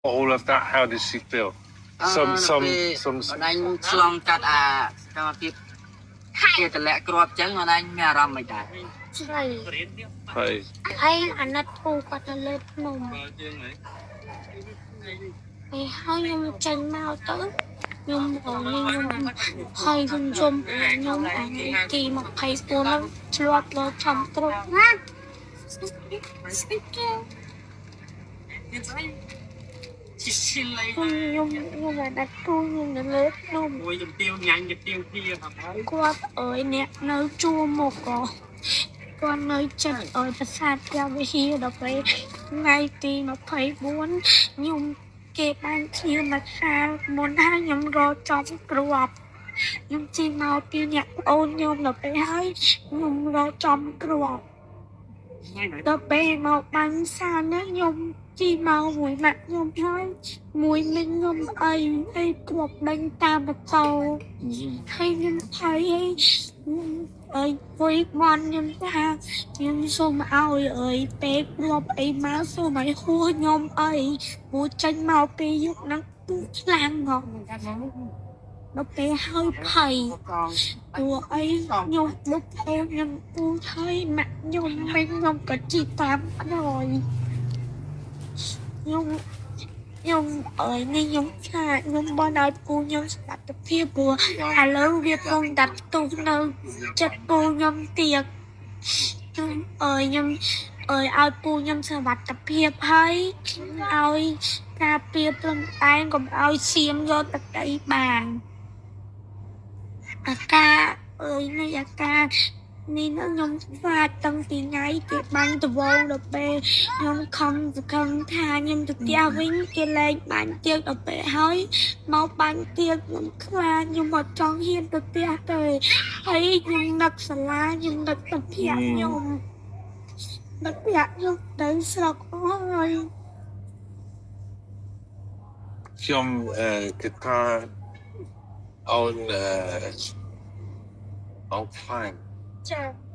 all of that, how did she feel? Some. អញឆ្លងកាត់អាសកម្មភាពគេតម្លាក់គ្រាប់ចឹងអញមានអារម្មណ៍មិនដែរHey. ហើយអាណិតពូគាត់ទៅលើភ្នំហើយខ្ញុំចេញមកទៅខ្ញុំហើយខ្ញុំខ្ញុំអាទី24ហ្នឹងឆ្លាប់លើឆំគ្រុបណាខ្ញុំអាណិតពូខ្ញុំនៅលើភ្នំមួយជំទាវញ៉ាញ់ជំទាវពីគាត់អើយអ្នកនៅជួរមុខគាត់នៅចិត្តអើយប្រាសាទព្រះវិហារដល់ពេលថ្ងៃទី24ខ្ញុំគេបានឈាមមកខាងមុនហើយខ្ញុំរកចំគ្រាប់ខ្ញុំជិះមកពីអ្នកអូនខ្ញុំដល់ពេលហើយខ្ញុំរកចំគ្រាប់ដល់ពេលមកបានសានណាខ្ញុំជិះមកមួយម៉ាក់ខ្ញុំហើយមួយមិញខ្ញុំអីគ្រាប់ដេញតាមបតោហើយខ្ញុំថៃអើយពុយមន់ខ្ញុំថាខ្ញុំសូមឲ្យពេលគ្រាប់អីមកសូមឲ្យហួសខ្ញុំអីព្រោះចេញមកពេលយប់ហ្នឹងពូខ្លាំងហ៎ដល់ពេលហើយភ័យព្រោះអីខ្ញុំដឹកខ្ញុំពូហើយម៉ាក់ខ្ញុំមិញខ្ញុំក៏ជីតាមក្រោយខ្ញុំនេះខ្ញុំខ្លាចខ្ញុំបន់ឲ្យពូខ្ញុំស្ដាប់ទៅភាពព្រោះឥឡូវវាកំពុងដាត់ទុកនៅចិត្តពូខ្ញុំទៀតខ្ញុំឲ្យពូខ្ញុំសុវត្ថិភាពហើយឲ្យការពារព្រំដែនកុំឲ្យសៀមយកទឹកដីបានអាការនេះខ្ញុំស្វាតតាំងពីថ្ងៃគេបាញ់ដវងដល់ពេលខ្ញុំខំសង្ឃឹមថាខ្ញុំទៅផ្ទះវិញគេលែងបាញ់ទៀតដល់ពេលហើយមកបាញ់ទៀតខ្ញុំខ្លាចខ្ញុំអត់ចង់ហ៊ានទៅផ្ទះទេហើយខ្ញុំនឹកសាលាខ្ញុំនឹកទៅផ្ទះខ្ញុំទៅស្រុកហើយ ខ្ញុំguitar on fine. ចា